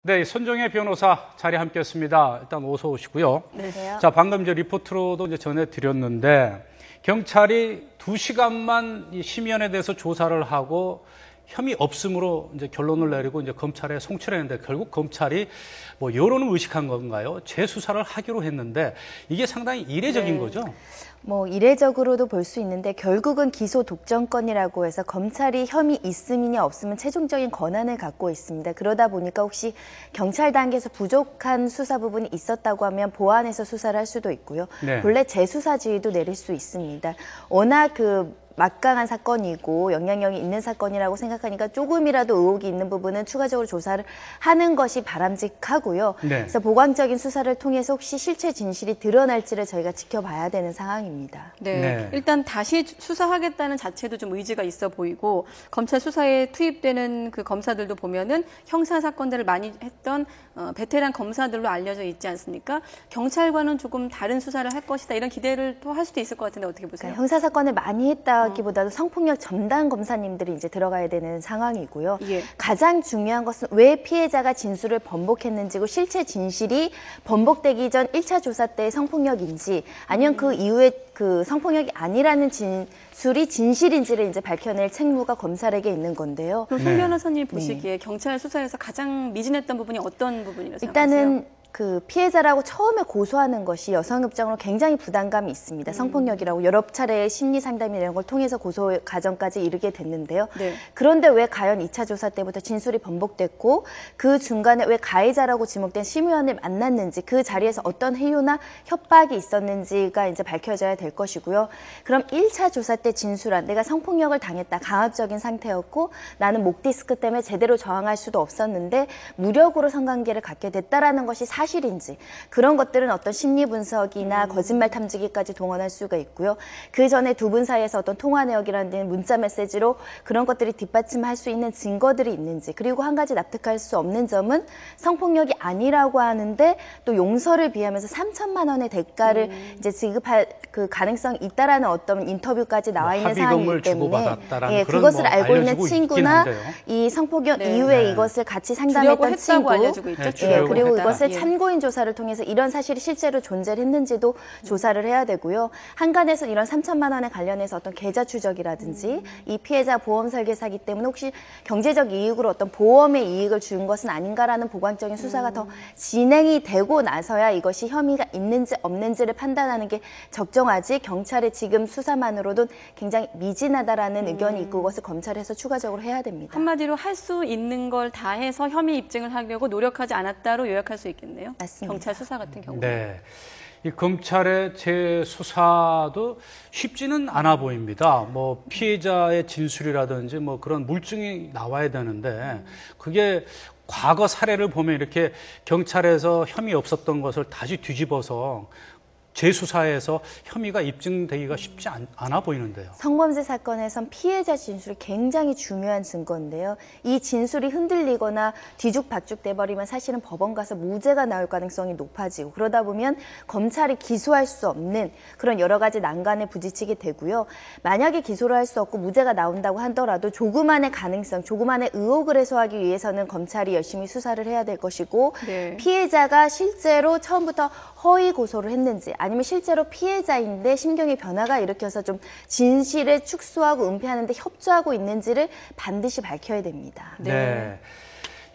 네, 손정혜 변호사 자리에 함께했습니다. 일단 어서 오시고요. 네. 자, 방금 이제 리포트로도 이제 전해드렸는데 경찰이 2시간만 이 심의원에 대해서 조사를 하고 혐의 없음으로 이제 결론을 내리고 이제 검찰에 송치했는데 결국 검찰이 뭐 여론을 의식한 건가요? 재수사를 하기로 했는데 이게 상당히 이례적인 거죠? 뭐 이례적으로도 볼 수 있는데 결국은 기소 독점권이라고 해서 검찰이 혐의 있음이냐 없으면 최종적인 권한을 갖고 있습니다. 그러다 보니까 혹시 경찰 단계에서 부족한 수사 부분이 있었다고 하면 보완해서 수사를 할 수도 있고요. 네. 본래 재수사 지휘도 내릴 수 있습니다. 워낙 막강한 사건이고 영향력이 있는 사건이라고 생각하니까 조금이라도 의혹이 있는 부분은 추가적으로 조사를 하는 것이 바람직하고요. 네. 그래서 보강적인 수사를 통해서 혹시 실체 진실이 드러날지를 저희가 지켜봐야 되는 상황입니다. 네. 일단 다시 수사하겠다는 자체도 좀 의지가 있어 보이고 검찰 수사에 투입되는 그 검사들도 보면은 형사 사건들을 많이 했던 베테랑 검사들로 알려져 있지 않습니까? 경찰과는 조금 다른 수사를 할 것이다 이런 기대를 또 할 수도 있을 것 같은데 어떻게 보세요? 그러니까 형사 사건을 많이 했다기보다도 성폭력 전담 검사님들이 이제 들어가야 되는 상황이고요. 예. 가장 중요한 것은 왜 피해자가 진술을 번복했는지고 실체 진실이 번복되기 전 1차 조사 때 성폭력인지 아니면 그 이후에 그 성폭력이 아니라는 진술이 진실인지를 이제 밝혀낼 책무가 검찰에게 있는 건데요. 그럼 송 변호사님 보시기에 경찰 수사에서 가장 미진했던 부분이 어떤 부분이라고 생각하세요? 일단은 그 피해자라고 처음에 고소하는 것이 여성 입장으로 굉장히 부담감이 있습니다. 성폭력이라고 여러 차례의 심리 상담 이런 걸 통해서 고소 과정까지 이르게 됐는데요. 네. 그런데 왜 과연 2차 조사 때부터 진술이 번복됐고 그 중간에 왜 가해자라고 지목된 심의원을 만났는지 그 자리에서 어떤 해요나 협박이 있었는지가 이제 밝혀져야 될 것이고요. 그럼 1차 조사 때 진술한 내가 성폭력을 당했다. 강압적인 상태였고 나는 목 디스크 때문에 제대로 저항할 수도 없었는데 무력으로 성관계를 갖게 됐다라는 것이 사실인지 그런 것들은 어떤 심리 분석이나 거짓말 탐지기까지 동원할 수가 있고요. 그 전에 두 분 사이에서 어떤 통화 내역이라든지 문자 메시지로 그런 것들이 뒷받침할 수 있는 증거들이 있는지 그리고 한 가지 납득할 수 없는 점은 성폭력이 아니라고 하는데 또 용서를 비하면서 3천만 원의 대가를 이제 지급할 그 가능성이 있다라는 어떤 인터뷰까지 나와 있는 상황이기 때문에 예, 그것을 알고 있는 친구나 이 성폭력 이후에 이것을 같이 상담했던 친구 알려주고 있죠. 예, 그리고 이것을 참고인 조사를 통해서 이런 사실이 실제로 존재를 했는지도 조사를 해야 되고요. 한간에서 이런 3천만 원에 관련해서 어떤 계좌 추적이라든지 이 피해자 보험 설계사기 때문에 혹시 경제적 이익으로 어떤 보험의 이익을 준 것은 아닌가라는 보강적인 수사가 더 진행이 되고 나서야 이것이 혐의가 있는지 없는지를 판단하는 게 적정하지 경찰의 지금 수사만으로도 굉장히 미진하다라는 의견이 있고 그것을 검찰에서 추가적으로 해야 됩니다. 한마디로 할 수 있는 걸 다 해서 혐의 입증을 하려고 노력하지 않았다로 요약할 수 있겠네요. 맞습니다. 경찰 수사 같은 경우. 네. 이 검찰의 재수사도 쉽지는 않아 보입니다. 뭐 피해자의 진술이라든지 뭐 그런 물증이 나와야 되는데 그게 과거 사례를 보면 이렇게 경찰에서 혐의 없었던 것을 다시 뒤집어서 재수사에서 혐의가 입증되기가 쉽지 않아 보이는데요. 성범죄 사건에선 피해자 진술이 굉장히 중요한 증거인데요. 이 진술이 흔들리거나 뒤죽박죽 돼버리면 사실은 법원 가서 무죄가 나올 가능성이 높아지고 그러다 보면 검찰이 기소할 수 없는 그런 여러 가지 난관에 부딪히게 되고요. 만약에 기소를 할 수 없고 무죄가 나온다고 하더라도 조그만의 가능성, 조그만의 의혹을 해소하기 위해서는 검찰이 열심히 수사를 해야 될 것이고 네. 피해자가 실제로 처음부터 허위 고소를 했는지 아니면 실제로 피해자인데 심경의 변화가 일으켜서 좀 진실을 축소하고 은폐하는 데 협조하고 있는지를 반드시 밝혀야 됩니다. 네.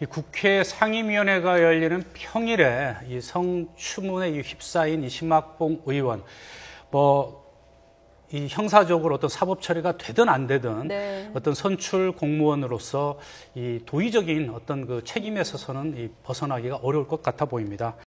이 국회 상임위원회가 열리는 평일에 이 성추문에 휩싸인 이 심학봉 의원, 이 형사적으로 어떤 사법 처리가 되든 안 되든 어떤 선출 공무원으로서 이 도의적인 어떤 그 책임에 있어서는 이 벗어나기가 어려울 것 같아 보입니다.